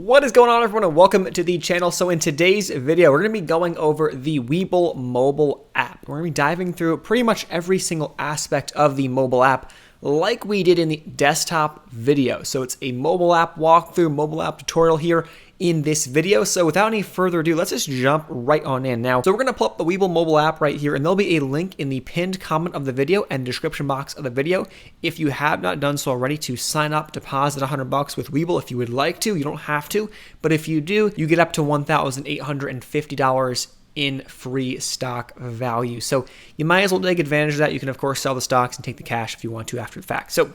What is going on, everyone, and welcome to the channel. So in today's video, we're going to be going over the Webull mobile app. We're going to be diving through pretty much every single aspect of the mobile app like we did in the desktop video. So it's a mobile app walkthrough, mobile app tutorial here in this video. So without any further ado, let's just jump right on in now. So we're going to pull up the Webull mobile app right here, and there'll be a link in the pinned comment of the video and description box of the video. If you have not done so already, to sign up, deposit $100 with Webull if you would like to. You don't have to, but if you do, you get up to $1,850 in free stock value. So you might as well take advantage of that. You can of course sell the stocks and take the cash if you want to after the fact. So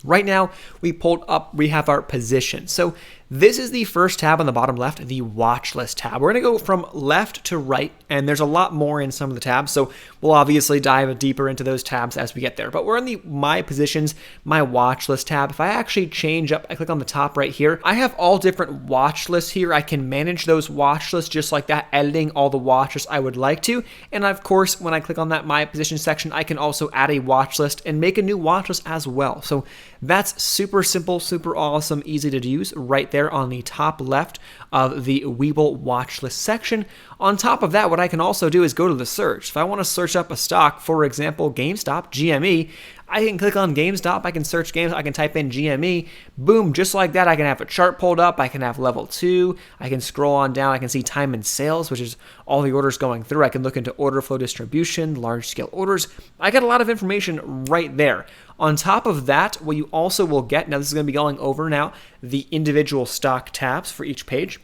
right now, we have our position. So this is the first tab on the bottom left, the Watchlist tab. We're going to go from left to right, and there's a lot more in some of the tabs, so we'll obviously dive deeper into those tabs as we get there. But we're in the My Positions, My Watchlist tab. If I actually change up, I click on the top right here, I have all different watch lists here. I can manage those watch lists just like that, editing all the watch lists I would like to. And of course, when I click on that My Positions section, I can also add a watch list and make a new watch list as well. So that's super simple, super awesome, easy to use right there on the top left of the Webull watchlist section. On top of that, what I can also do is go to the search. If I want to search up a stock, for example, GameStop, GME, I can click on GameStop, I can search games, I can type in GME, boom, just like that. I can have a chart pulled up, I can have level 2, I can scroll on down, I can see time and sales, which is all the orders going through. I can look into order flow distribution, large scale orders. I get a lot of information right there. On top of that, what you also will get, now this is going to be going over now, the individual stock tabs for each page.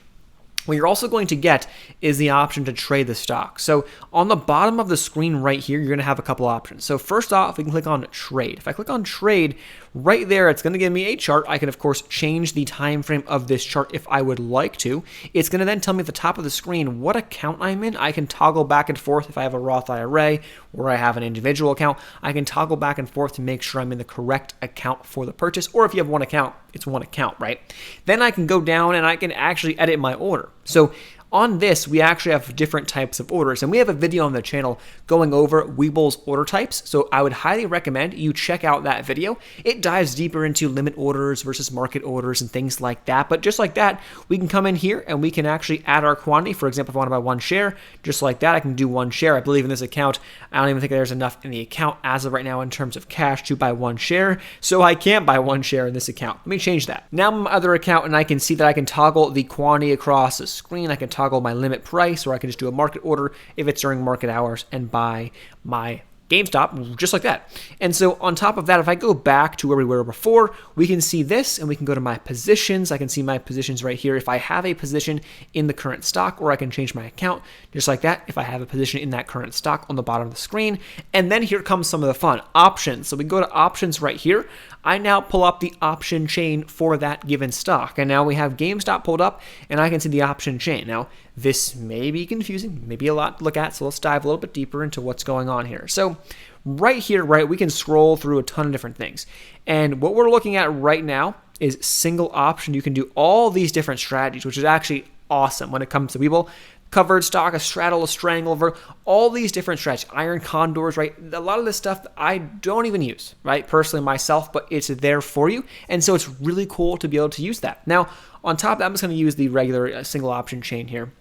What you're also going to get is the option to trade the stock. So on the bottom of the screen right here, you're going to have a couple options. So first off, we can click on trade. If I click on trade, right there, it's going to give me a chart. I can, of course, change the time frame of this chart if I would like to. It's going to then tell me at the top of the screen what account I'm in. I can toggle back and forth if I have a Roth IRA or I have an individual account. I can toggle back and forth to make sure I'm in the correct account for the purchase. Or if you have one account, it's one account, right? Then I can go down and I can actually edit my order. So on this, we actually have different types of orders, and we have a video on the channel going over Webull's order types, so I would highly recommend you check out that video. It dives deeper into limit orders versus market orders and things like that, but just like that, we can come in here and we can actually add our quantity. For example, if I want to buy one share, just like that, I can do one share. I believe in this account, I don't even think there's enough in the account as of right now in terms of cash to buy one share, so I can't buy one share in this account. Let me change that. Now I'm in my other account, and I can see that I can toggle the quantity across the screen. I can toggle my limit price, or I can just do a market order if it's during market hours and buy my GameStop, just like that. And so on top of that, if I go back to where we were before, we can see this, and we can go to my positions. I can see my positions right here if I have a position in the current stock, or I can change my account just like that if I have a position in that current stock on the bottom of the screen. And then here comes some of the fun, options. So we go to options right here. I now pull up the option chain for that given stock. And now we have GameStop pulled up, and I can see the option chain. Now, this may be confusing, maybe a lot to look at, so let's dive a little bit deeper into what's going on here. So right here, right, we can scroll through a ton of different things. And what we're looking at right now is single option. You can do all these different strategies, which is actually awesome when it comes to Webull. Covered stock, a straddle, a strangleover, all these different strategies, iron condors, right? A lot of this stuff I don't even use, right? Personally myself, but it's there for you. And so it's really cool to be able to use that. Now, on top of that, I'm just going to use the regular single option chain here.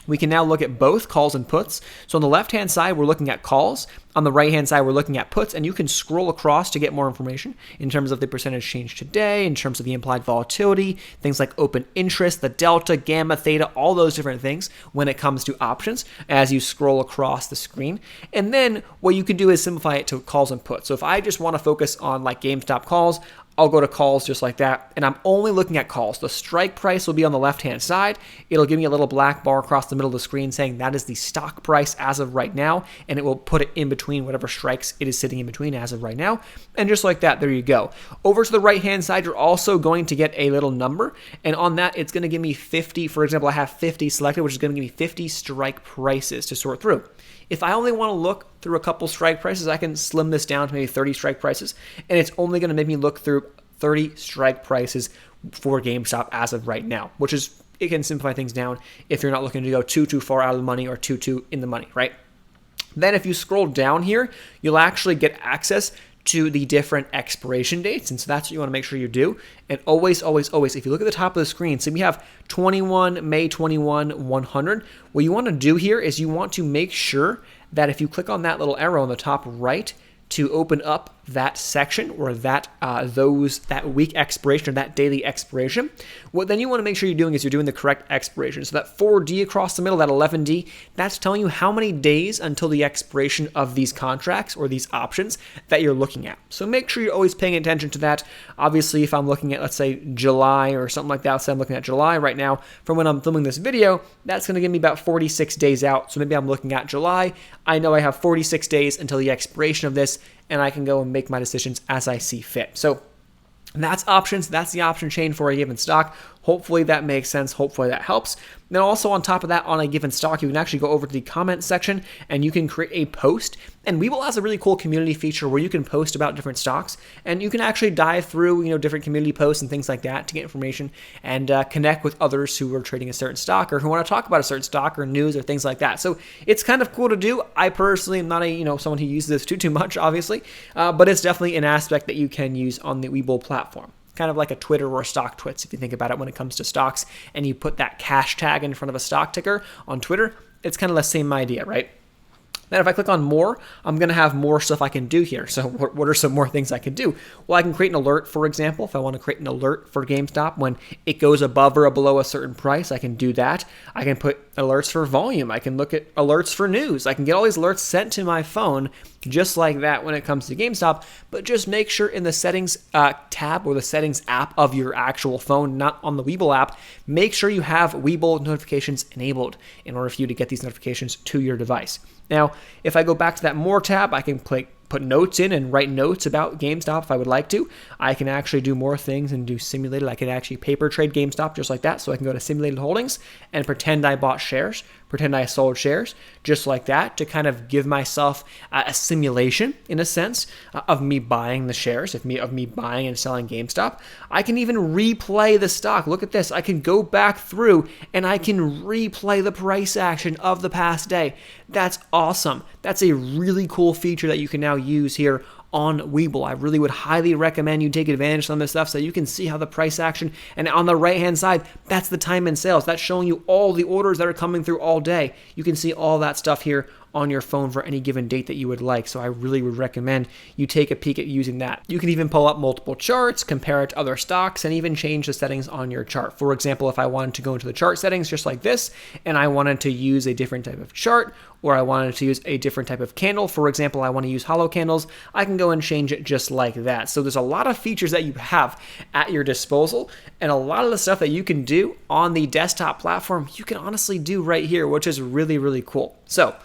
We can now look at both calls and puts. So on the left-hand side, we're looking at calls. On the right-hand side, we're looking at puts, and you can scroll across to get more information in terms of the percentage change today, in terms of the implied volatility, things like open interest, the delta, gamma, theta, all those different things when it comes to options as you scroll across the screen. And then what you can do is simplify it to calls and puts. So if I just want to focus on like GameStop calls, I'll go to calls just like that, and I'm only looking at calls. The strike price will be on the left-hand side. It'll give me a little black bar across the middle of the screen saying that is the stock price as of right now, and it will put it in between whatever strikes it is sitting in between as of right now. And just like that, there you go. Over to the right-hand side, you're also going to get a little number, and on that, it's going to give me 50. For example, I have 50 selected, which is going to give me 50 strike prices to sort through. If I only want to look through a couple strike prices, I can slim this down to maybe 30 strike prices, and it's only going to make me look through 30 strike prices for GameStop as of right now, which is, it can simplify things down if you're not looking to go too far out of the money or too in the money, right? Then if you scroll down here, you'll actually get access to the different expiration dates. And so that's what you want to make sure you do. And always, always, always, if you look at the top of the screen, so we have 21, May 21, 100. What you want to do here is you want to make sure that if you click on that little arrow on the top right to open up that section or that week expiration or that daily expiration, what then you want to make sure you're doing is you're doing the correct expiration. So that 4D across the middle, that 11D, that's telling you how many days until the expiration of these contracts or these options that you're looking at. So make sure you're always paying attention to that. Obviously, if I'm looking at, let's say, July or something like that, let's say I'm looking at July right now, from when I'm filming this video, that's going to give me about 46 days out. So maybe I'm looking at July. I know I have 46 days until the expiration of this, and I can go and make my decisions as I see fit. So that's options. That's the option chain for a given stock. Hopefully that makes sense. Hopefully that helps. Then also on top of that, on a given stock, you can actually go over to the comment section and you can create a post. And Webull has a really cool community feature where you can post about different stocks, and you can actually dive through, different community posts and things like that to get information and connect with others who are trading a certain stock or who want to talk about a certain stock or news or things like that. So it's kind of cool to do. I personally am not someone who uses this too much, obviously, but it's definitely an aspect that you can use on the Webull platform. Kind of like a Twitter or a stock twits, if you think about it when it comes to stocks, and you put that cash tag in front of a stock ticker on Twitter, it's kind of the same idea, right? Then if I click on more, I'm going to have more stuff I can do here. So what are some more things I can do? Well, I can create an alert, for example. If I want to create an alert for GameStop when it goes above or below a certain price, I can do that. I can put alerts for volume. I can look at alerts for news. I can get all these alerts sent to my phone just like that when it comes to GameStop, but just make sure in the settings tab or the settings app of your actual phone, not on the Webull app, make sure you have Webull notifications enabled in order for you to get these notifications to your device. Now, if I go back to that More tab, I can put notes in and write notes about GameStop if I would like to. I can actually do more things and do simulated. I can actually paper trade GameStop just like that. So I can go to simulated holdings and pretend I bought shares, pretend I sold shares, just like that, to kind of give myself a simulation, in a sense, of me buying the shares, of me buying and selling GameStop. I can even replay the stock. Look at this. I can go back through and I can replay the price action of the past day. That's awesome. That's a really cool feature that you can now use here on Webull. I really would highly recommend you take advantage of some of this stuff so you can see how the price action, and on the right hand side, that's the time in sales. That's showing you all the orders that are coming through all day. You can see all that stuff here on your phone for any given date that you would like. So I really would recommend you take a peek at using that. You can even pull up multiple charts, compare it to other stocks, and even change the settings on your chart. For example, if I wanted to go into the chart settings just like this, and I wanted to use a different type of chart, or I wanted to use a different type of candle, for example, I want to use hollow candles, I can go and change it just like that. So there's a lot of features that you have at your disposal, and a lot of the stuff that you can do on the desktop platform, you can honestly do right here, which is really, really cool. So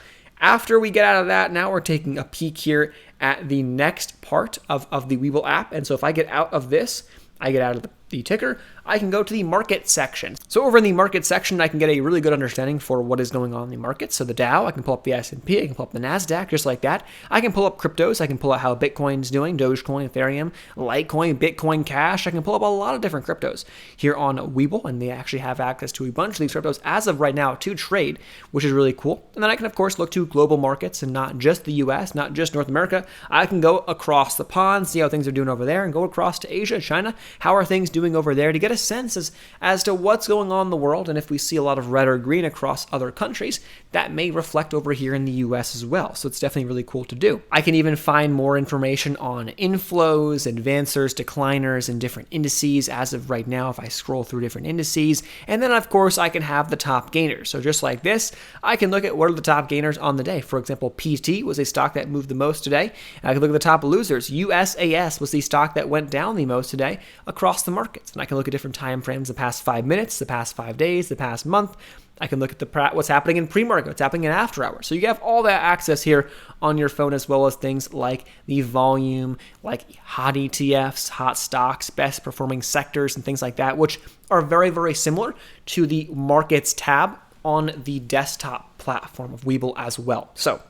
after we get out of that, now we're taking a peek here at the next part of the Webull app. And so if I get out of this, I get out of the ticker, I can go to the market section. So over in the market section, I can get a really good understanding for what is going on in the market. So the Dow, I can pull up the S&P, I can pull up the NASDAQ, just like that. I can pull up cryptos, I can pull out how Bitcoin's doing, Dogecoin, Ethereum, Litecoin, Bitcoin Cash. I can pull up a lot of different cryptos here on Webull, and they actually have access to a bunch of these cryptos as of right now to trade, which is really cool. And then I can, of course, look to global markets and not just the US, not just North America. I can go across the pond, see how things are doing over there, and go across to Asia, China. How are things doing over there to get a sense as to what's going on in the world, and if we see a lot of red or green across other countries, that may reflect over here in the US as well. So it's definitely really cool to do. I can even find more information on inflows, advancers, decliners, and different indices as of right now if I scroll through different indices. And then, of course, I can have the top gainers. So just like this, I can look at what are the top gainers on the day. For example, PT was a stock that moved the most today. I can look at the top losers. USAS was the stock that went down the most today across the markets. And I can look at different time frames, the past 5 minutes, the past 5 days, the past month. I can look at what's happening in pre-market, what's happening in after hours. So you have all that access here on your phone, as well as things like the volume, like hot ETFs, hot stocks, best performing sectors, and things like that, which are very, very similar to the markets tab on the desktop platform of Webull as well. So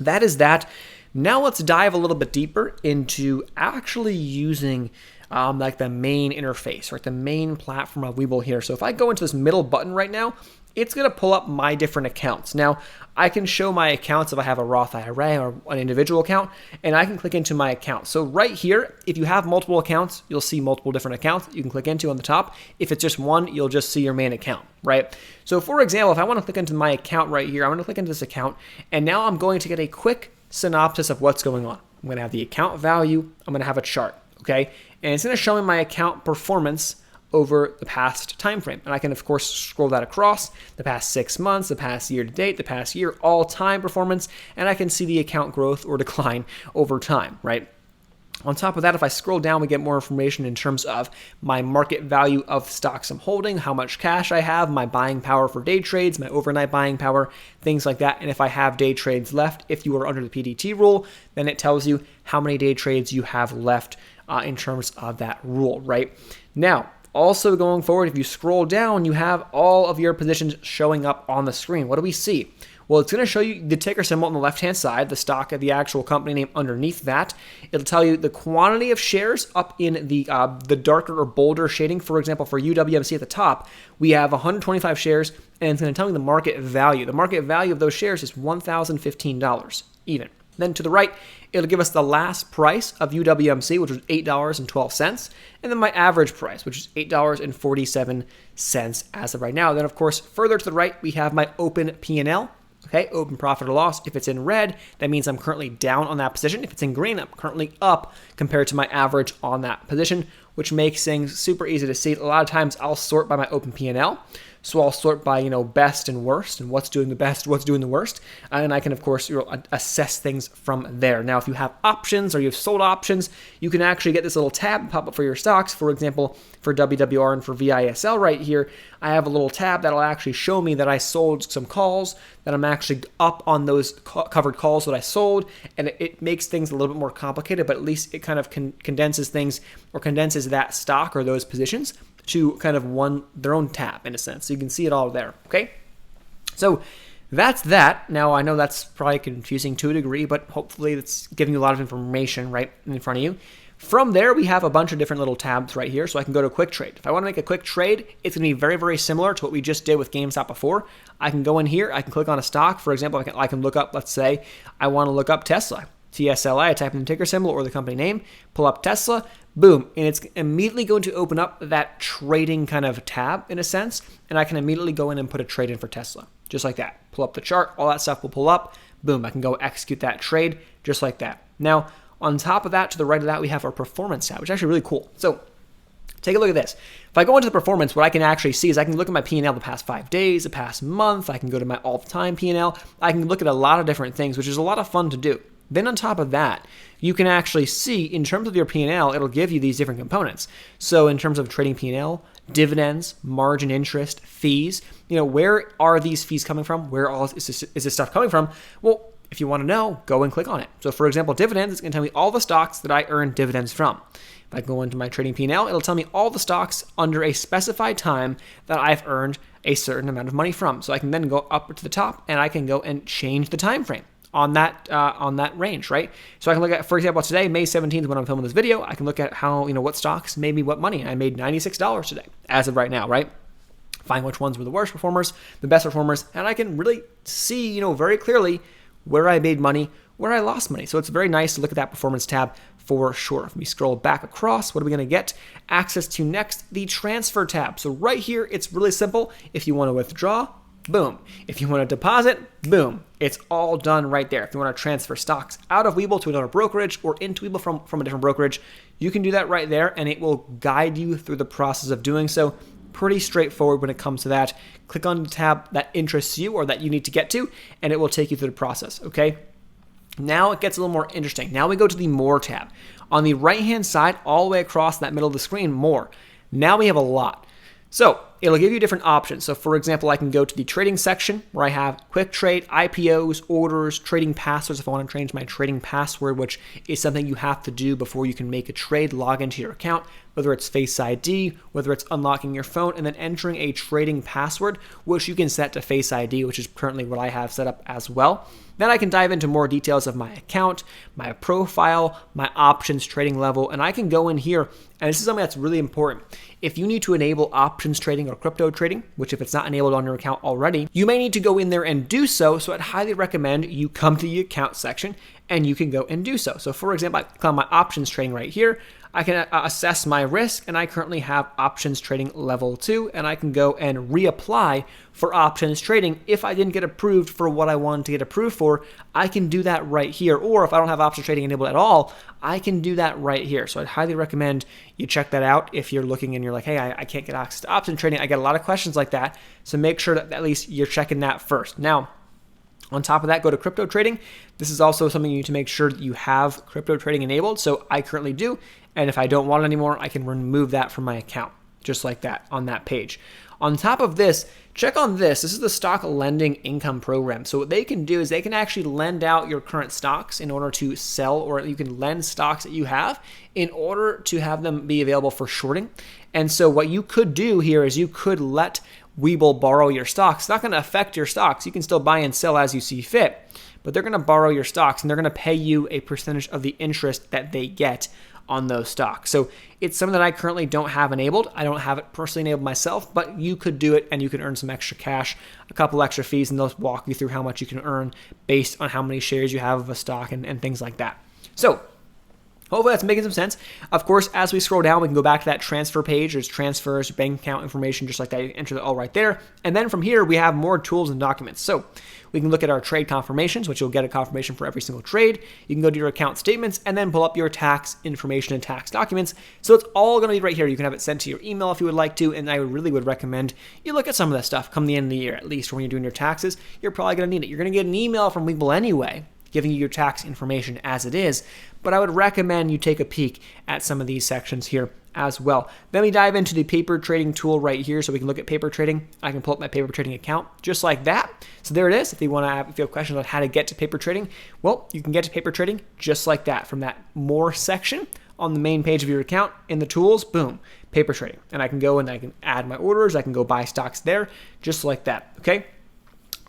that is that. Now let's dive a little bit deeper into actually using like the main interface, right? The main platform of Webull here. So if I go into this middle button right now, it's going to pull up my different accounts. Now, I can show my accounts if I have a Roth IRA or an individual account, and I can click into my account. So right here, if you have multiple accounts, you'll see multiple different accounts that you can click into on the top. If it's just one, you'll just see your main account, right? So for example, if I want to click into my account right here, I'm going to click into this account, and now I'm going to get a quick synopsis of what's going on. I'm going to have the account value. I'm going to have a chart, okay? And it's going to show me my account performance over the past time frame. And I can, of course, scroll that across the past 6 months, the past year to date, the past year, all time performance, and I can see the account growth or decline over time, right? On top of that, if I scroll down, we get more information in terms of my market value of stocks I'm holding, how much cash I have, my buying power for day trades, my overnight buying power, things like that. And if I have day trades left, if you are under the PDT rule, then it tells you how many day trades you have left in terms of that rule, right? Now, also going forward, if you scroll down, you have all of your positions showing up on the screen. What do we see? Well, it's going to show you the ticker symbol on the left-hand side, the stock, the actual company name underneath that. It'll tell you the quantity of shares up in the darker or bolder shading. For example, for UWMC at the top, we have 125 shares, and it's going to tell me the market value. The market value of those shares is $1,015 even. Then to the right, it'll give us the last price of UWMC, which was $8.12, and then my average price, which is $8.47 as of right now. Then, of course, further to the right, we have my open P&L, okay, open profit or loss. If it's in red, that means I'm currently down on that position. If it's in green, I'm currently up compared to my average on that position, which makes things super easy to see. A lot of times, I'll sort by my open P&L. So I'll sort by, best and worst, and what's doing the best, what's doing the worst. And I can, of course, assess things from there. Now, if you have options or you've sold options, you can actually get this little tab pop up for your stocks. For example, for WWR and for VISL right here, I have a little tab that'll actually show me that I sold some calls, that I'm actually up on those covered calls that I sold. And it makes things a little bit more complicated, but at least it kind of condenses things or condenses that stock or those positions to kind of their own tab in a sense. So you can see it all there, okay? So that's that. Now, I know that's probably confusing to a degree, but hopefully it's giving you a lot of information right in front of you. From there, we have a bunch of different little tabs right here, so I can go to quick trade. If I want to make a quick trade, it's going to be very, very similar to what we just did with GameStop before. I can go in here, I can click on a stock. For example, I can look up, let's say, I want to look up Tesla. TSLI, I type in the ticker symbol or the company name, pull up Tesla, boom, and it's immediately going to open up that trading kind of tab in a sense, and I can immediately go in and put a trade in for Tesla, just like that. Pull up the chart, all that stuff will pull up, boom, I can go execute that trade just like that. Now, on top of that, to the right of that, we have our performance tab, which is actually really cool. So take a look at this. If I go into the performance, what I can actually see is I can look at my P&L the past 5 days, the past month, I can go to my all-time P&L, I can look at a lot of different things, which is a lot of fun to do. Then on top of that, you can actually see in terms of your P&L, it'll give you these different components. So in terms of trading P&L, dividends, margin interest, fees, where are these fees coming from? Where is this stuff coming from? Well, if you want to know, go and click on it. So for example, dividends, it's going to tell me all the stocks that I earn dividends from. If I go into my trading P&L, it'll tell me all the stocks under a specified time that I've earned a certain amount of money from. So I can then go up to the top and I can go and change the time frame on that range, right? So I can look at, for example, today, May 17th, when I'm filming this video, I can look at how, what stocks made me what money. I made $96 today, as of right now, right? Find which ones were the worst performers, the best performers, and I can really see, very clearly where I made money, where I lost money. So it's very nice to look at that performance tab for sure. If we scroll back across, what are we going to get access to next? The transfer tab. So right here, it's really simple. If you want to withdraw, boom. If you want to deposit, boom. It's all done right there. If you want to transfer stocks out of Webull to another brokerage or into Webull from a different brokerage, you can do that right there, and it will guide you through the process of doing so. Pretty straightforward when it comes to that. Click on the tab that interests you or that you need to get to, and it will take you through the process, okay? Now it gets a little more interesting. Now we go to the More tab. On the right-hand side, all the way across that middle of the screen, More. Now we have a lot. So it'll give you different options. So for example, I can go to the trading section where I have quick trade, IPOs, orders, trading passwords. If I want to change my trading password, which is something you have to do before you can make a trade, log into your account, whether it's Face ID, whether it's unlocking your phone, and then entering a trading password, which you can set to Face ID, which is currently what I have set up as well. Then I can dive into more details of my account, my profile, my options trading level, and I can go in here, and this is something that's really important. If you need to enable options trading or crypto trading, which if it's not enabled on your account already, you may need to go in there and do so. So I'd highly recommend you come to the account section and you can go and do so. So for example, I click on my options trading right here. I can assess my risk, and I currently have options trading level 2, and I can go and reapply for options trading. If I didn't get approved for what I wanted to get approved for, I can do that right here. Or if I don't have options trading enabled at all, I can do that right here. So I'd highly recommend you check that out if you're looking and you're like, hey, I can't get access to options trading. I get a lot of questions like that. So make sure that at least you're checking that first. Now, on top of that, go to crypto trading. This is also something you need to make sure that you have crypto trading enabled. So I currently do. And if I don't want it anymore, I can remove that from my account, just like that on that page. On top of this, check on this. This is the stock lending income program. So what they can do is they can actually lend out your current stocks in order to sell, or you can lend stocks that you have in order to have them be available for shorting. And so what you could do here is you could let Webull borrow your stocks. It's not going to affect your stocks. You can still buy and sell as you see fit, but they're going to borrow your stocks and they're going to pay you a percentage of the interest that they get on those stocks. So it's something that I currently don't have enabled. I don't have it personally enabled myself, but you could do it and you can earn some extra cash, a couple extra fees, and they'll walk you through how much you can earn based on how many shares you have of a stock and things like that. So hopefully that's making some sense. Of course, as we scroll down, we can go back to that transfer page. There's transfers, bank account information, just like that. You enter it all right there. And then from here, we have more tools and documents. So we can look at our trade confirmations, which you'll get a confirmation for every single trade. You can go to your account statements and then pull up your tax information and tax documents. So it's all going to be right here. You can have it sent to your email if you would like to. And I really would recommend you look at some of that stuff come the end of the year, at least when you're doing your taxes. You're probably going to need it. You're going to get an email from Webull anyway, giving you your tax information as it is, but I would recommend you take a peek at some of these sections here as well. Then we dive into the paper trading tool right here, so we can look at paper trading. I can pull up my paper trading account just like that. So there it is. If you have questions on how to get to paper trading, well, you can get to paper trading just like that from that more section on the main page of your account. In the tools, boom, paper trading, and I can go and I can add my orders. I can go buy stocks there just like that. Okay.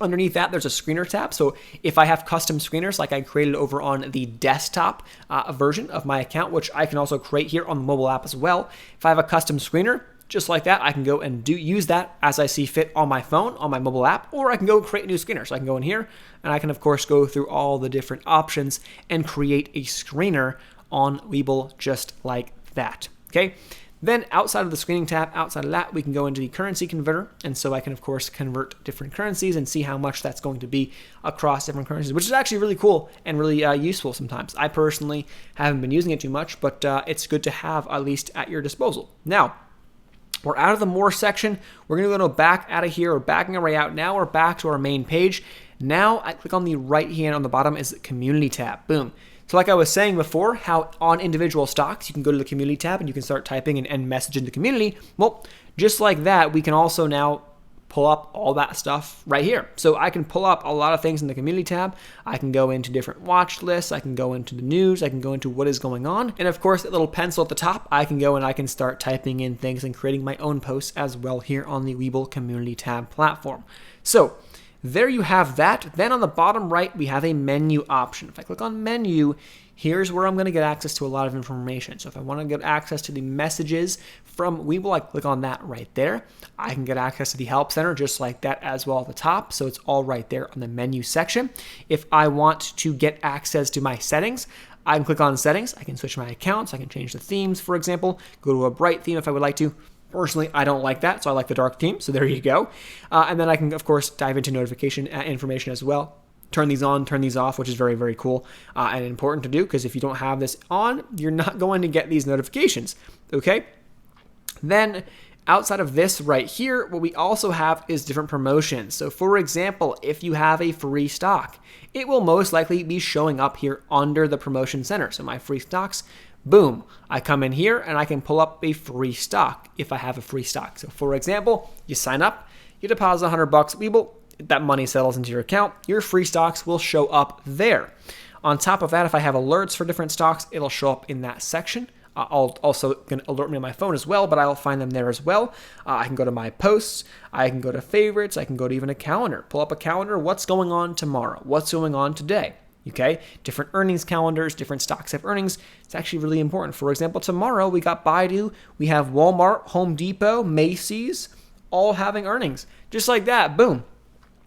Underneath that, there's a screener tab. So if I have custom screeners like I created over on the desktop version of my account, which I can also create here on the mobile app as well. If I have a custom screener, just like that, I can go and use that as I see fit on my phone, on my mobile app, or I can go create a new screener. So I can go in here and I can, of course, go through all the different options and create a screener on Webull just like that. Okay. Then outside of the screening tab, outside of that, we can go into the currency converter. And so I can, of course, convert different currencies and see how much that's going to be across different currencies, which is actually really cool and really useful sometimes. I personally haven't been using it too much, but it's good to have at least at your disposal. Now, we're out of the more section. We're going to go back out of here. We're backing our way out. Now we're back to our main page. Now I click on the right hand on the bottom is the community tab. Boom. So like I was saying before, how on individual stocks, you can go to the community tab and you can start typing and message in the community. Well, just like that, we can also now pull up all that stuff right here. So I can pull up a lot of things in the community tab. I can go into different watch lists. I can go into the news. I can go into what is going on. And of course, that little pencil at the top, I can go and I can start typing in things and creating my own posts as well here on the Webull Community tab platform. So there you have that. Then on the bottom right, we have a menu option. If I click on menu, here's where I'm going to get access to a lot of information. So if I want to get access to the messages from Webull, I click on that right there. I can get access to the help center just like that as well at the top. So it's all right there on the menu section. If I want to get access to my settings, I can click on settings. I can switch my accounts. I can change the themes, for example, go to a bright theme if I would like to. Personally, I don't like that, so I like the dark theme, so there you go. And then I can, of course, dive into notification information as well. Turn these on, turn these off, which is very, very cool and important to do, because if you don't have this on, you're not going to get these notifications, okay? Then outside of this right here, what we also have is different promotions. So for example, if you have a free stock, it will most likely be showing up here under the promotion center. So my free stocks, boom, I come in here and I can pull up a free stock if I have a free stock. So for example, you sign up, you deposit $100 Webull, that money settles into your account, your free stocks will show up there. On top of that, if I have alerts for different stocks, it'll show up in that section I'll also going to alert me on my phone as well, but I'll find them there as well. I can go to my posts, I can go to favorites, I can go to even a calendar. Pull up a calendar, what's going on tomorrow? What's going on today? Okay, different earnings calendars, different stocks have earnings. It's actually really important. For example, tomorrow we got Baidu, we have Walmart, Home Depot, Macy's, all having earnings. Just like that, boom.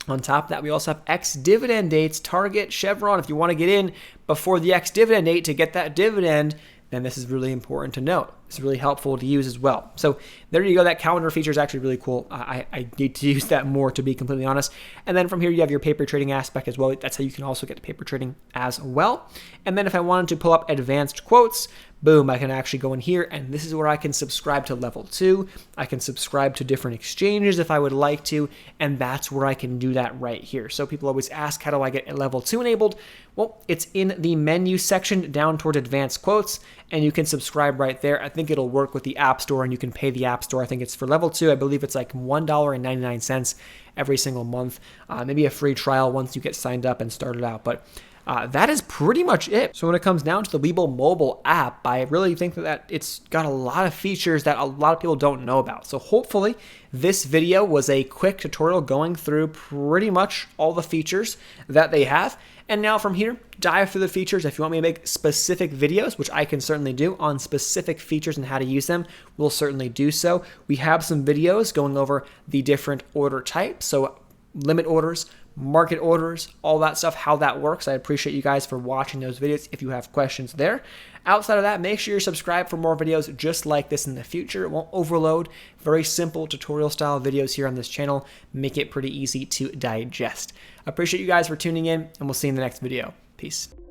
On top of that, we also have ex-dividend dates, Target, Chevron. If you want to get in before the ex-dividend date to get that dividend, then this is really important to note. It's really helpful to use as well. So there you go. That calendar feature is actually really cool. I need to use that more, to be completely honest. And then from here, you have your paper trading aspect as well. That's how you can also get to paper trading as well. And then if I wanted to pull up advanced quotes, boom, I can actually go in here, and this is where I can subscribe to level 2. I can subscribe to different exchanges if I would like to, and that's where I can do that right here. So people always ask, how do I get level 2 enabled? Well, it's in the menu section down towards advanced quotes, and you can subscribe right there. I think it'll work with the App Store, and you can pay the App Store. I think it's for level 2. I believe it's like $1.99 every single month. Maybe a free trial once you get signed up and started out, but that is pretty much it. So when it comes down to the Webull mobile app, I really think that it's got a lot of features that a lot of people don't know about. So hopefully this video was a quick tutorial going through pretty much all the features that they have. And now from here, dive through the features. If you want me to make specific videos, which I can certainly do on specific features and how to use them, we'll certainly do so. We have some videos going over the different order types. So limit orders, market orders, all that stuff, how that works. I appreciate you guys for watching those videos if you have questions there. Outside of that, make sure you're subscribed for more videos just like this in the future. It won't overload. Very simple tutorial style videos here on this channel. Make it pretty easy to digest. I appreciate you guys for tuning in, and we'll see you in the next video. Peace.